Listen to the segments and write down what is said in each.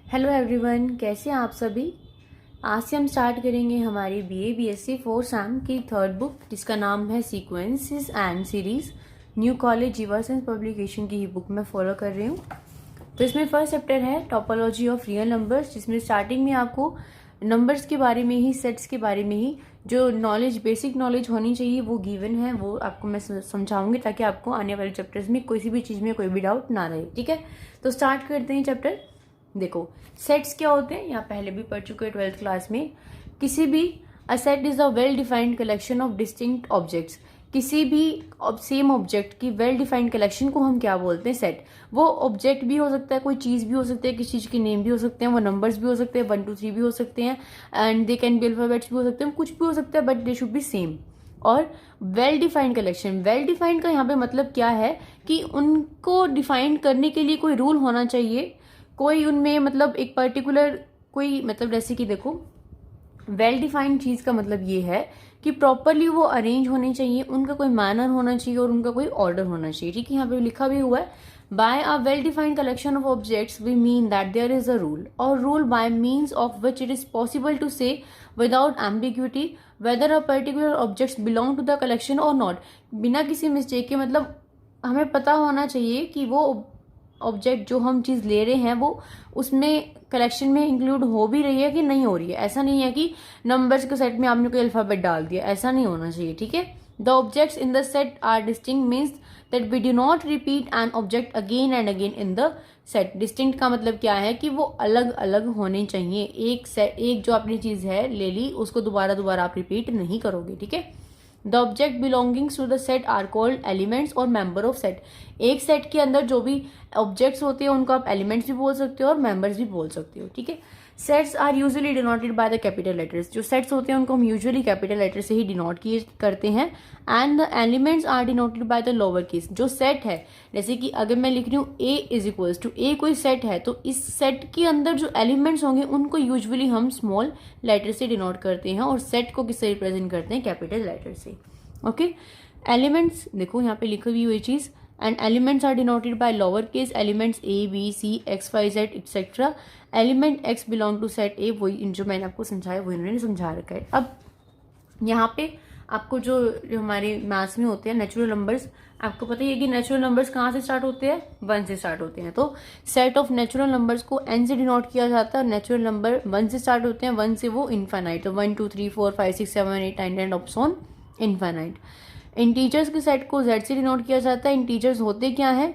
Hello everyone, कैसे हैं आप सभी। आज से हम स्टार्ट करेंगे हमारी बीए बीएससी फोर्थ सेम की थर्ड बुक, जिसका नाम है sequences and series. New college जीवा साइंस पब्लिकेशन की ही बुक मैं फॉलो कर रही हूँ। तो इसमें फर्स्ट चैप्टर है टोपोलॉजी ऑफ रियल नंबर्स, जिसमें स्टार्टिंग में आपको नंबर्स के बारे में ही, सेट्स के बारे में ही जो नॉलेज, बेसिक नॉलेज होनी चाहिए वो गिवन है, वो आपको मैं समझाऊंगी ताकि आपको आने वाले चैप्टर्स में किसी भी चीज़ में कोई भी डाउट ना रहे। ठीक है, तो स्टार्ट करते हैं चैप्टर। देखो, सेट्स क्या होते हैं, यहाँ पहले भी पढ़ चुके हैं 12th क्लास में। किसी भी a set is a well defined collection of distinct objects. किसी भी सेम ऑब्जेक्ट की वेल डिफाइंड कलेक्शन को हम क्या बोलते हैं, सेट। वो ऑब्जेक्ट भी हो सकता है, कोई चीज भी हो सकती है, किसी चीज के नेम भी हो सकते हैं, वो नंबर्स भी हो सकते हैं, 1 2 3 भी हो सकते हैं, and they can be alphabets भी हो सकते हैं, कुछ भी हो सकता है, but they should be same. और well defined collection, well defined का यहाँ पे मतलब क्या है कि उनको डिफाइंड करने के लिए कोई रूल होना चाहिए, कोई उनमें मतलब एक पर्टिकुलर कोई मतलब, जैसे कि देखो, वेल डिफाइंड चीज का मतलब ये है कि प्रॉपरली वो अरेंज होने चाहिए, उनका कोई मैनर होना चाहिए और उनका कोई ऑर्डर होना चाहिए। ठीक है, यहाँ पे लिखा भी हुआ है, by a well defined collection of objects we mean that there is a rule or rule by means of which it is possible to say without ambiguity whether a particular objects belong to the collection or not. बिना किसी mistake के, मतलब हमें पता होना चाहिए कि वो ऑब्जेक्ट जो हम चीज ले रहे हैं वो उसमें कलेक्शन में इंक्लूड हो भी रही है कि नहीं हो रही है। ऐसा नहीं है कि नंबर्स के सेट में आपने कोई अल्फाबेट डाल दिया, ऐसा नहीं होना चाहिए। ठीक है, the objects in the set are distinct means that we do not repeat an object again and again in the set. Distinct का मतलब क्या है कि वो अलग अलग होने चाहिए। एक सेट, एक जो आपने चीज है ले ली, उसको दोबारा दोबारा आप रिपीट नहीं करोगे। ठीक है, the object belongings to the set are called elements और मेंबर ऑफ सेट। एक सेट के अंदर जो भी ऑब्जेक्ट्स होते हैं उनको आप एलिमेंट्स भी बोल सकते हो और मेंबर्स भी बोल सकते हो। ठीक है, sets are usually denoted by the capital letters. जो सेट्स होते हैं उनको हम यूजुअली कैपिटल लेटर से ही डिनोट किए करते हैं। And the elements are denoted by the lower case. जो सेट है, जैसे कि अगर मैं लिख रही हूँ A is equals to A, कोई सेट है, तो इस सेट के अंदर जो एलिमेंट्स होंगे उनको यूजुअली हम स्मॉल लेटर से डिनोट करते हैं और सेट को किससे रिप्रेजेंट करते हैं, कैपिटल लेटर से। ओके, एलिमेंट्स देखो यहाँ पे लिखी हुई हुई चीज, and elements are denoted by lower case elements a b c x y z etcetera. Element x belong to set A, वही जो मैंने आपको समझाया वो इन्होंने समझा रखा है। अब यहाँ पे आपको जो हमारे मैथ्स में होते हैं नेचुरल नंबर्स, आपको पता ही है कि नेचुरल नंबर्स कहाँ से स्टार्ट होते हैं, 1 से स्टार्ट होते हैं। तो सेट ऑफ नेचुरल नंबर्स को n से डिनोट किया जाता है। नेचुरल नंबर 1 से स्टार्ट होते हैं, 1 से वो इनफाइनाइट, तो 1 2 3 4 5 6 7 8 9 10 ऑप्स ऑन इनफाइनाइट। इंटीजर्स के सेट को z से डिनोट किया जाता है। इंटीजर्स होते क्या है,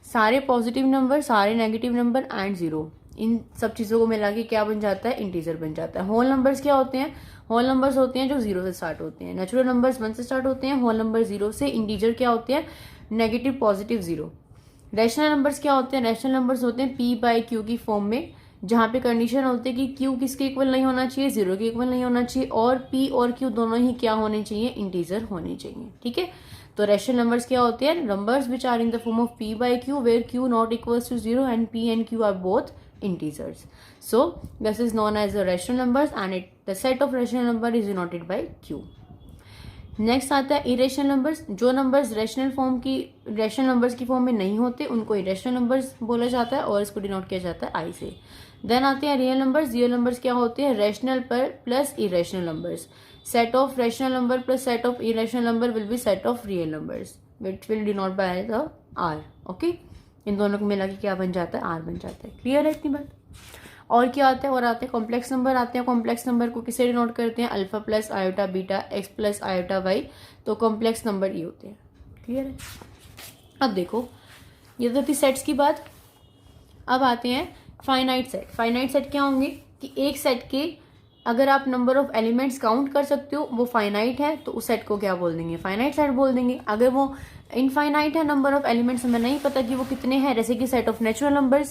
सारे पॉजिटिव नंबर, सारे नेगेटिव नंबर एंड जीरो, इन सब चीजों को मिला के क्या बन जाता है, इंटीजर बन जाता है। होल नंबर्स क्या होते हैं, होल नंबर्स होते हैं जो 0 से स्टार्ट होते हैं। नेचुरल नंबर्स 1 से स्टार्ट होते हैं, होल नंबर 0 से। इंटीजर क्या होते हैं, नेगेटिव पॉजिटिव 0। रैशनल नंबर्स क्या होते हैं, रैशनल नंबर्स होते हैं p बाई क्यू की फॉर्म में, जहां पे कंडीशन होती है कि q किसके इक्वल नहीं होना चाहिए, 0 के इक्वल नहीं होना चाहिए, और p और q दोनों ही क्या होने चाहिए, इंटीजर होने चाहिए। ठीक है, तो रैशनल नंबर्स क्या होते हैं, numbers which are in the form of p by q where q not equals to 0 and p and q are both integers. So this is known as the rational numbers and the set of rational number is denoted by q. Next आता है irrational numbers. जो numbers rational numbers की form में नहीं होते उनको irrational numbers बोला जाता है और इसको डिनोट किया जाता है आई से। देन आते हैं रियल नंबर्स। रियल नंबर्स क्या होते हैं, रैशनल पर plus irrational numbers. Set of rational number plus set of irrational number will be set of real numbers which will denote by the R. Okay, इन दोनों को मिला के क्या बन जाता है, आर बन जाता है। क्लियर है इतनी बात। और क्या आता है, और आते हैं कॉम्प्लेक्स नंबर आते हैं। कॉम्प्लेक्स नंबर को किसे डिनोट करते हैं, alpha plus iota beta x plus iota y, तो कॉम्प्लेक्स नंबर ये होते हैं। क्लियर है। अब देखो, ये तो थी सेट्स की बात। अब आते हैं फाइनाइट सेट। फाइनाइट सेट क्या होंगे कि एक सेट के अगर आप नंबर ऑफ एलिमेंट्स काउंट कर सकते हो, वो फाइनाइट है, तो उस सेट को क्या बोल देंगे, फाइनाइट सेट बोल देंगे। अगर वो इनफाइनाइट है, नंबर ऑफ एलिमेंट्स हमें नहीं पता कि वो कितने हैं, जैसे कि set of natural numbers.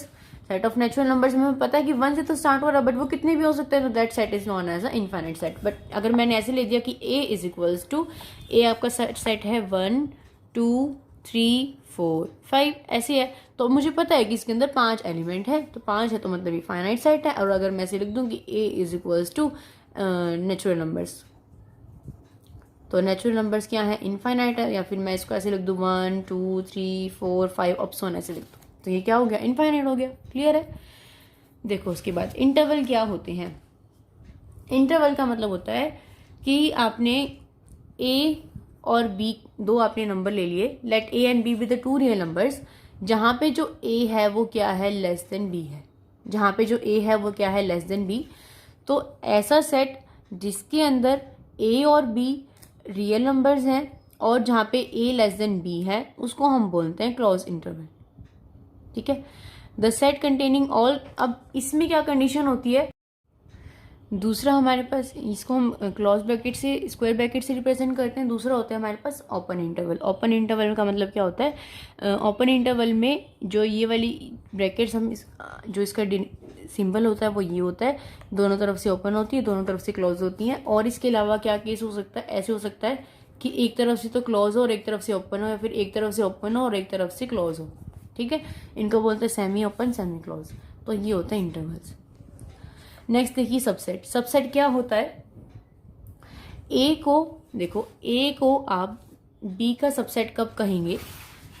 Set of natural numbers में हमें पता है कि 1 से तो स्टार्ट हो रहा है, बट वो कितने भी हो सकते हैं, तो that set is known as a infinite set. But अगर मैंने ऐसे ले दिया कि a is equals to, A आपका सेट है 1 2 3 4 5 ऐसे है, तो मुझे पता है कि इसके अंदर 5 एलिमेंट है, तो 5 है तो मतलब ये फाइनाइट सेट है। और अगर मैं ऐसे लिख दूं कि a is equals to natural numbers, तो नेचुरल नंबर्स क्या है, इनफाइनाइट है। या फिर मैं इसको ऐसे लिख दूं 1 2 3 4 5 ऑप्शन ऐसे लिख दूं, तो ये क्या हो गया, इनफाइनाइट हो गया। क्लियर है। देखो उसके बाद इंटरवल क्या होते हैं। इंटरवल का मतलब होता है कि आपने ए और बी दो आपने नंबर ले लिए, let A and B with the two real numbers, जहां पे जो ए है वो क्या है, लेस देन बी है, जहां पे जो ए है वो क्या है, लेस देन बी। तो ऐसा सेट जिसके अंदर ए और बी रियल नंबर्स हैं और जहां पे ए लेस देन बी है उसको हम बोलते हैं क्लोज इंटरवल। ठीक है, द सेट कंटेनिंग ऑल। अब इसमें क्या कंडीशन होती है, दूसरा हमारे पास, इसको हम क्लोज ब्रैकेट से, स्क्वायर ब्रैकेट से रिप्रेजेंट करते हैं। दूसरा होता है हमारे पास ओपन इंटरवल। ओपन इंटरवल का मतलब क्या होता है, ओपन इंटरवल में जो ये वाली ब्रैकेट्स हम जो इसका सिंबल होता है वो ये होता है, दोनों तरफ से ओपन होती है, दोनों तरफ से क्लोज होती हैं। और इसके अलावा क्या केस हो सकता है, ऐसे हो सकता है कि एक तरफ से तो क्लोज हो और एक तरफ से ओपन हो, या फिर एक तरफ से ओपन हो और एक तरफ से क्लोज हो। ठीक है, इनको बोलते हैं सेमी ओपन, सेमी क्लोज। तो ये होता है इंटरवल्स। नेक्स्ट देखिए सबसेट। सबसेट क्या होता है, ए को देखो, ए को आप बी का सबसेट कब कहेंगे,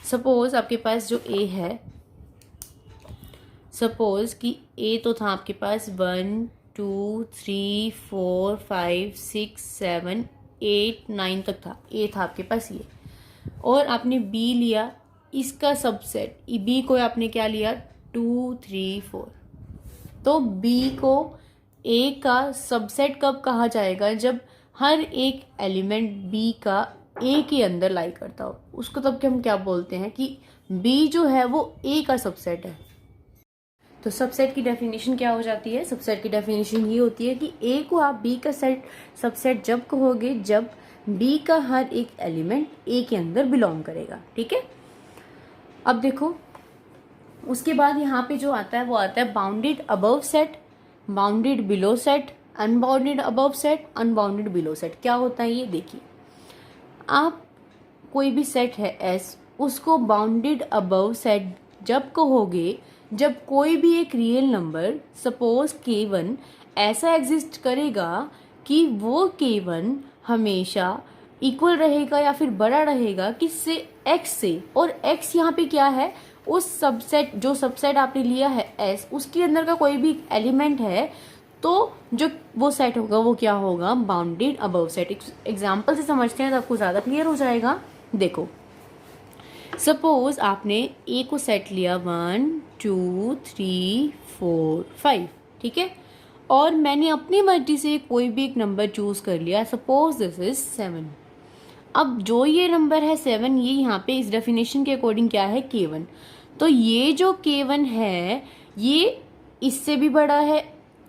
सपोज आपके पास जो ए है, सपोज कि ए तो था आपके पास 1 2 3 4 5 6 7 8 9 तक था, ए था आपके पास ये, और आपने बी लिया, इसका सबसेट बी को आपने क्या लिया 2 3 4। तो बी को ए का सबसेट कब कहा जाएगा, जब हर एक एलिमेंट बी का ए के अंदर लाई करता हो, उसको तब के हम क्या बोलते हैं कि बी जो है वो ए का सबसेट है। तो सबसेट की डेफिनेशन क्या हो जाती है, सबसेट की डेफिनेशन ये होती है कि ए को आप बी का सबसेट जब कहोगे जब बी का हर एक एलिमेंट ए के अंदर बिलोंग करेगा। ठीक है, अब देखो उसके बाद यहाँ पे जो आता है वो आता है bounded above set, bounded below set, unbounded above set, unbounded below set. क्या होता है ये देखिए, आप कोई भी सेट है एस, उसको बाउंडेड अबव सेट जब कहोगे जब कोई भी एक रियल नंबर सपोज K1 ऐसा एग्जिस्ट करेगा कि वो K1 हमेशा इक्वल रहेगा या फिर बड़ा रहेगा किससे, x से, और x यहाँ पे क्या है, उस सबसेट, जो सबसेट आपने लिया है S, उसके अंदर का कोई भी एलिमेंट है, तो जो वो सेट होगा वो क्या होगा, बाउंडेड अबव सेट। एग्जाम्पल से समझते हैं तो आपको ज़्यादा क्लियर हो जाएगा। देखो सपोज आपने ए को सेट लिया 1 2 3 4 5, ठीक है, और मैंने अपनी मर्जी से कोई भी एक नंबर चूज कर लिया, सपोज दिस इज 7। अब जो ये नंबर है 7, ये यहाँ पे इस डेफिनेशन के अकॉर्डिंग क्या है, K1। तो ये जो K1 है ये इससे भी बड़ा है,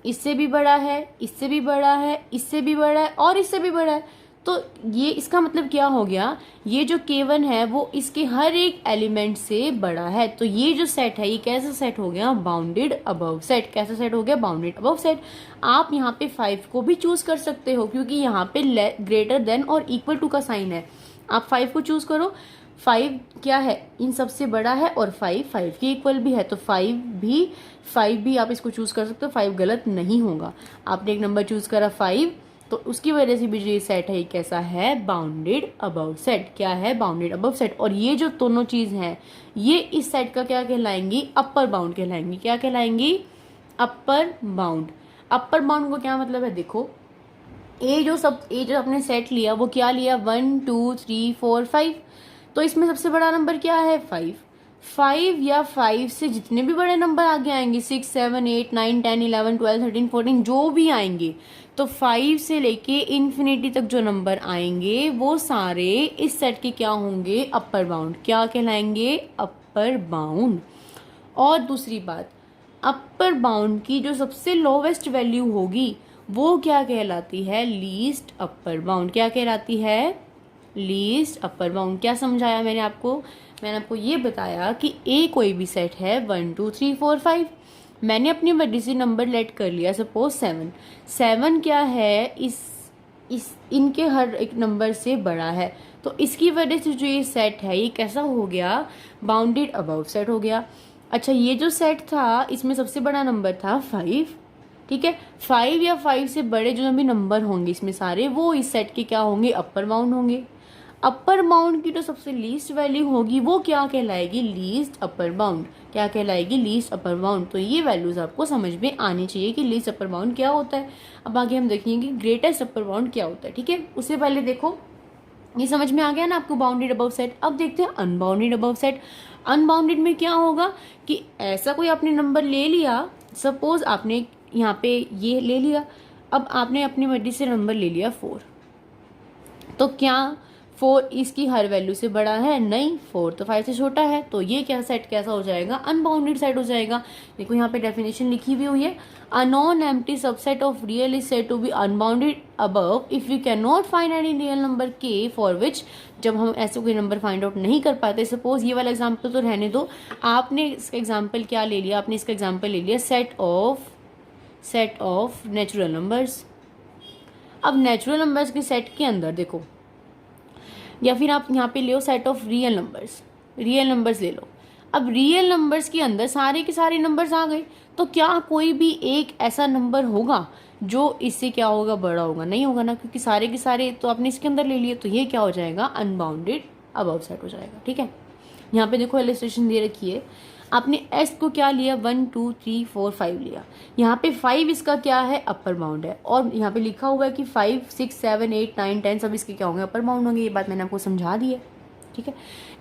इससे भी बड़ा है, इससे भी बड़ा है, इससे भी बड़ा है और इससे भी बड़ा है। तो ये इसका मतलब क्या हो गया, ये जो K1 है वो इसके हर एक एलिमेंट से बड़ा है। तो ये जो सेट है ये कैसा सेट हो गया, बाउंडेड अबव सेट। कैसा सेट हो गया, बाउंडेड अबव सेट। आप यहाँ पे 5 को भी चूज कर सकते हो क्योंकि यहाँ पे ग्रेटर देन और इक्वल टू का साइन है। आप 5 को चूज करो, 5 क्या है, इन सबसे बड़ा है और 5 के इक्वल भी है, तो 5 भी आप इसको चूज कर सकते हो, 5 गलत नहीं होगा। आपने एक नंबर चूज करा 5, तो उसकी वजह से भी जो ये सेट है ये कैसा है, बाउंडेड अबव सेट। क्या है, बाउंडेड अबव सेट। और ये जो दोनों चीज हैं ये इस सेट का क्या कहलाएंगी, अपर बाउंड कहलाएंगी। क्या कहलाएंगी, अपर बाउंड। अपर बाउंड को क्या मतलब है, देखो ए जो आपने सेट लिया वो क्या लिया, 1 2 3 4 5, तो इसमें सबसे बड़ा नंबर क्या है, 5 या 5 से जितने भी बड़े नंबर आगे आएंगे, 6 7 8 9 10 11 12 13 14 जो भी आएंगे, तो 5 से लेके इन्फिनिटी तक जो नंबर आएंगे वो सारे इस सेट के क्या होंगे, अपर बाउंड। क्या कहलाएंगे, अपर बाउंड। और दूसरी बात, अपर बाउंड की जो सबसे लोवेस्ट वैल्यू होगी वो क्या कहलाती है, लीस्ट अपर बाउंड। क्या कहलाती है, लीस्ट अपर बाउंड। क्या समझाया मैंने आपको ये बताया कि ए कोई भी सेट है 1 2 3 4 5, मैंने अपनी मर्जी से नंबर लेट कर लिया, सपोज 7 क्या है, इस इनके हर एक नंबर से बड़ा है, तो इसकी वजह से जो ये सेट है ये कैसा हो गया, बाउंडेड अबव सेट हो गया। अच्छा, ये जो सेट था इसमें सबसे बड़ा नंबर था 5, ठीक है, 5 या 5 से बड़े जो भी नंबर होंगे इसमें सारे वो इस सेट के क्या होंगे, अपर बाउंड होंगे। अपर बाउंड की तो सबसे लीस्ट वैल्यू होगी, वो क्या कहलाएगी, लीस्ट अपर बाउंड। क्या कहलाएगी, लीस्ट अपर बाउंड। तो ये वैल्यूज आपको समझ में आनी चाहिए कि लीस्ट अपर बाउंड क्या होता है। अब आगे हम देखेंगे कि ग्रेटेस्ट अपर बाउंड क्या होता है। ठीक है, उससे पहले देखो ये समझ में आ गया ना आपको बाउंडेड अबव सेट। अब देखते हैं अनबाउंडेड अबव सेट। अनबाउंडेड में क्या होगा कि ऐसा कोई आपने नंबर ले लिया, सपोज आपने यहाँ पे ये ले लिया, अब आपने अपनी मर्जी से नंबर ले लिया 4, तो क्या 4 इसकी हर वैल्यू से बड़ा है, नहीं, 4 तो 5 से छोटा है, तो ये क्या सेट कैसा हो जाएगा, अनबाउंडेड सेट हो जाएगा। देखो यहाँ पे डेफिनेशन लिखी हुई है, a non empty subset of real is said to be unbounded above if we can not find any real number k for which, जब हम ऐसे कोई नंबर फाइंड आउट नहीं कर पाते। सपोज ये वाला एग्जाम्पल तो रहने दो, आपने इसका एग्जाम्पल क्या ले लिया, आपने इसका एग्जाम्पल ले लिया सेट ऑफ नेचुरल नंबर्स। अब नेचुरल नंबर्स के सेट के अंदर देखो, या फिर आप यहाँ पे ले लो सेट ऑफ रियल नंबर्स ले लो। अब रियल नंबर्स के अंदर सारे के सारे नंबर्स आ गए, तो क्या कोई भी एक ऐसा नंबर होगा जो इससे क्या होगा, बड़ा होगा, नहीं होगा ना, क्योंकि सारे के सारे तो आपने इसके अंदर ले लिए, तो ये क्या हो जाएगा, अनबाउंडेड अबव सेट हो जाएगा। ठीक है, यहाँ पे देखो इलस्ट्रेशन दे रखी है, आपने एस को क्या लिया, 1 2 3 4 5 लिया, यहाँ पे 5 इसका क्या है, अपर बाउंड है, और यहाँ पे लिखा हुआ है कि 5 6 7 8 9 10 सब इसके क्या होंगे, अपर बाउंड होंगे। ये बात मैंने आपको समझा दी है। ठीक है,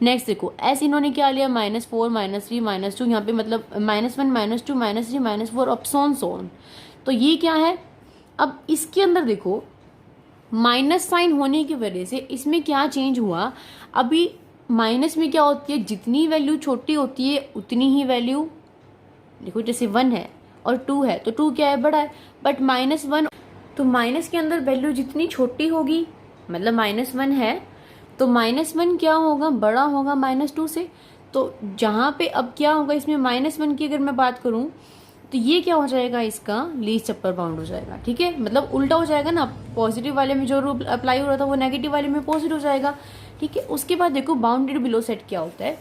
नेक्स्ट देखो एस इन्होंने क्या लिया, -4 -3 -2, यहाँ पे मतलब -1 -2 -3 -4 अप सोन। तो ये क्या है, अब इसके अंदर देखो माइनस साइन होने की वजह से इसमें क्या चेंज हुआ, अभी माइनस में क्या होती है, जितनी वैल्यू छोटी होती है उतनी ही वैल्यू, देखो जैसे 1 है और 2 है, तो 2 क्या है, बड़ा है, बट -1, तो माइनस के अंदर वैल्यू जितनी छोटी होगी, मतलब -1 है तो -1 क्या होगा, बड़ा होगा -2 से। तो जहाँ पे अब क्या होगा, इसमें -1 की अगर मैं बात करूँ तो ये क्या हो जाएगा, इसका लीस्ट अपर बाउंड हो जाएगा। ठीक है, मतलब उल्टा हो जाएगा ना, पॉजिटिव वाले में जो रूल अप्लाई हो रहा था वो नेगेटिव वाले में पॉजिटिव हो जाएगा। ठीक है, उसके बाद देखो बाउंडेड बिलो सेट क्या होता है।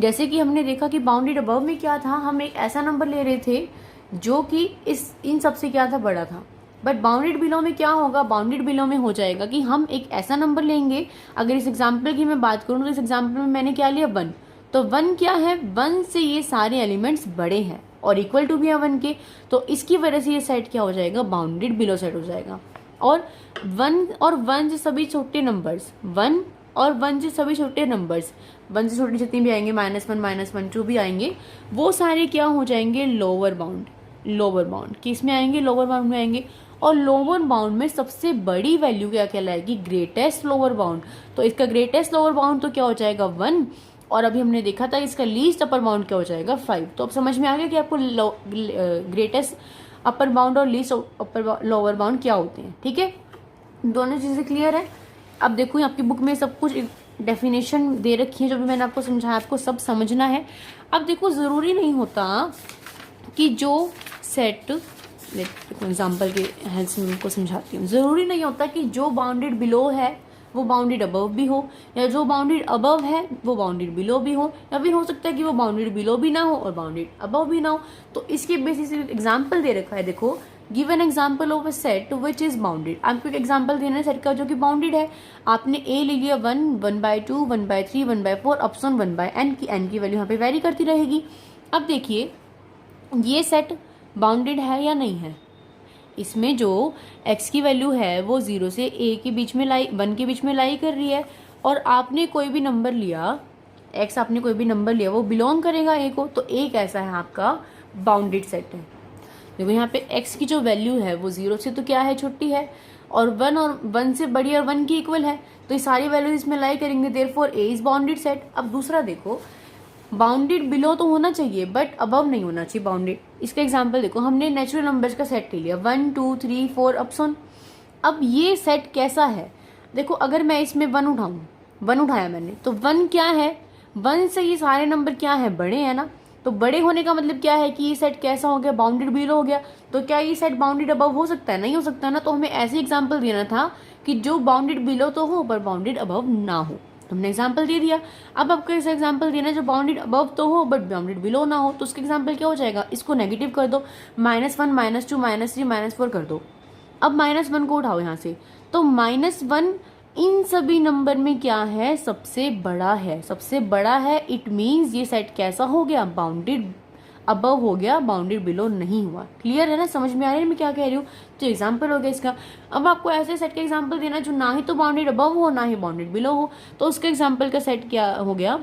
जैसे कि हमने देखा कि बाउंडेड अबव में क्या था, हम एक ऐसा नंबर ले रहे थे जो कि इन सबसे क्या था, बड़ा था, बट बाउंडेड बिलो में क्या होगा, बाउंडेड बिलो में हो जाएगा कि हम एक ऐसा नंबर लेंगे, अगर इस एग्जाम्पल की मैं बात करूँ तो इस एग्जाम्पल में मैंने क्या लिया, 1, तो 1 क्या है, 1 से ये सारे एलिमेंट्स बड़े हैं और इक्वल टू भी है 1 के, तो इसकी वजह से ये सेट क्या हो जाएगा, बाउंडेड बिलो सेट हो जाएगा। और 1 से सभी छोटे नंबर्स, 1 और 1 से सभी छोटे नंबर्स, 1 से छोटे जितने भी आएंगे, -1 -2 भी आएंगे, वो सारे क्या हो जाएंगे, लोअर बाउंड किस में आएंगे, लोअर बाउंड में आएंगे। और लोअर बाउंड में सबसे बड़ी वैल्यू क्या कहलाएगी, ग्रेटेस्ट लोअर बाउंड। तो इसका ग्रेटेस्ट लोअर बाउंड तो क्या हो जाएगा, 1, और अभी हमने देखा था इसका लीस्ट अपर बाउंड क्या हो जाएगा, 5। तो अब समझ में आ गया कि आपको ग्रेटेस्ट अपर बाउंड और लीस्ट अपर लोअर बाउंड क्या होते हैं। ठीक है, दोनों चीजें क्लियर है। अब देखो आपकी बुक में सब कुछ डेफिनेशन दे रखी है, जो भी मैंने आपको समझाया आपको सब समझना है। अब देखो जरूरी नहीं होता कि जो सेट, एग्जाम्पल के हेल्प से मैं आपको समझाती हूँ, जरूरी नहीं होता कि जो बाउंडेड बिलो है वो बाउंडेड अबव भी हो, या जो बाउंडेड अबव है वो बाउंडेड बिलो भी हो, या फिर हो सकता है कि वो बाउंडेड बिलो भी ना हो और बाउंडेड अबव भी ना हो। तो इसके बेसिस एग्जाम्पल दे रखा है, देखो give an example of a set which is bounded. आपको एक एग्जाम्पल देना है सेट का जो कि बाउंडेड है। आपने ए ले लिया 1, 1/2, 1/3, 1/4, अपसन 1/n की, n की वैल्यू यहाँ पे वेरी करती रहेगी। अब देखिए ये सेट बाउंडेड है या नहीं है, इसमें जो x की वैल्यू है वो 0 से a के बीच में 1 के बीच में लाई कर रही है, और आपने कोई भी नंबर लिया, x आपने कोई भी नंबर लिया वो बिलोंग करेगा a को, तो a कैसा है, आपका बाउंडेड सेट है। देखो यहाँ पे x की जो वैल्यू है वो 0 से तो क्या है, छोटी है, और 1 से बड़ी और 1 की इक्वल है, तो ये सारी वैल्यूज इसमें लाई करेंगे, therefore a is bounded set. अब दूसरा देखो, बाउंडेड बिलो तो होना चाहिए बट अबव नहीं होना चाहिए बाउंडेड। इसका एग्जांपल देखो, हमने नेचुरल नंबर्स का सेट ले लिया 1 2 3 4 अपसन। अब ये सेट कैसा है, देखो अगर मैं इसमें 1 उठाऊं, 1 उठाया मैंने, तो 1 क्या है, 1 से ये सारे नंबर क्या है, बड़े हैं ना, तो बड़े होने का मतलब क्या है कि ये सेट कैसा हो गया, बाउंडेड बिलो हो गया। तो क्या ये सेट बाउंडेड अबव हो सकता है, नहीं हो सकता ना, तो हमें ऐसे एग्जाम्पल देना था कि जो बाउंडेड बिलो तो हो पर बाउंडेड अबव ना हो। हमने एग्जाम्पल दे दिया। अब आपको ऐसा एग्जाम्पल देना है जो बाउंडेड अबव तो हो बट बाउंडेड बिलो ना हो, तो उसका एग्जाम्पल क्या हो जाएगा, इसको नेगेटिव कर दो, -1 -2 -3 -4 कर दो। अब -1 को उठाओ यहाँ से, तो -1 इन सभी नंबर में क्या है, सबसे बड़ा है, सबसे बड़ा है। इट मीन्स ये सेट कैसा हो गया, बाउंडेड अबव हो गया, बाउंडेड बिलो नहीं हुआ। क्लियर है ना, समझ में आ रही है मैं क्या कह रही हूँ। तो एग्जाम्पल हो गया इसका। अब आपको ऐसे सेट का एग्जाम्पल देना जो ना ही तो बाउंडेड अबव हो ना ही बाउंडेड बिलो हो, तो उसके एग्जाम्पल का सेट क्या हो गया,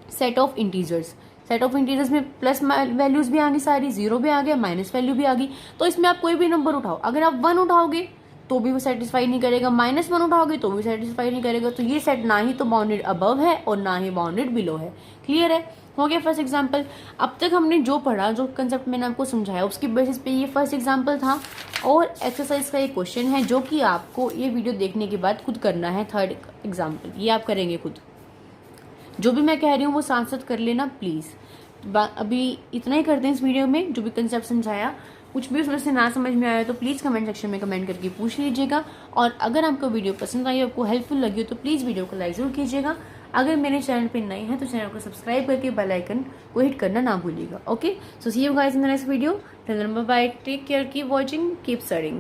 set of integers. Set of integers में प्लस वैल्यूज भी आ गई सारी, जीरो भी आ गया, माइनस वैल्यू भी आ गई। तो इसमें आप कोई भी नंबर उठाओ, अगर आप 1 उठाओगे तो भी वो सेटिस्फाई नहीं करेगा, -1 उठाओगे तो भी सेटिस्फाई नहीं करेगा। तो ये सेट ना ही तो बाउंडेड अबव है और ना ही बाउंडेड बिलो है। क्लियर है, हो गया फर्स्ट एग्जाम्पल। अब तक हमने जो पढ़ा, जो कंसेप्ट मैंने आपको समझाया, उसकी बेसिस पे ये फर्स्ट एग्जाम्पल था। और एक्सरसाइज का एक क्वेश्चन है जो कि आपको ये वीडियो देखने के बाद खुद करना है। थर्ड एग्जाम्पल ये आप करेंगे खुद। जो भी मैं कह रही हूँ वो साथ साथ कर लेना प्लीज। अभी इतना ही करते हैं इस वीडियो में। जो भी कंसेप्ट समझाया, कुछ भी उसमें से ना समझ में आया तो प्लीज़ कमेंट सेक्शन में कमेंट करके पूछ लीजिएगा। और अगर आपको वीडियो पसंद आई, आपको हेल्पफुल लगी हो, तो प्लीज़ वीडियो को लाइक जरूर कीजिएगा। अगर मेरे चैनल पे नए हैं तो चैनल को सब्सक्राइब करके बेल आइकन को हिट करना ना भूलिएगा। Okay, so see you guys in the next video. Till then bye bye, take care, keep watching, keep studying.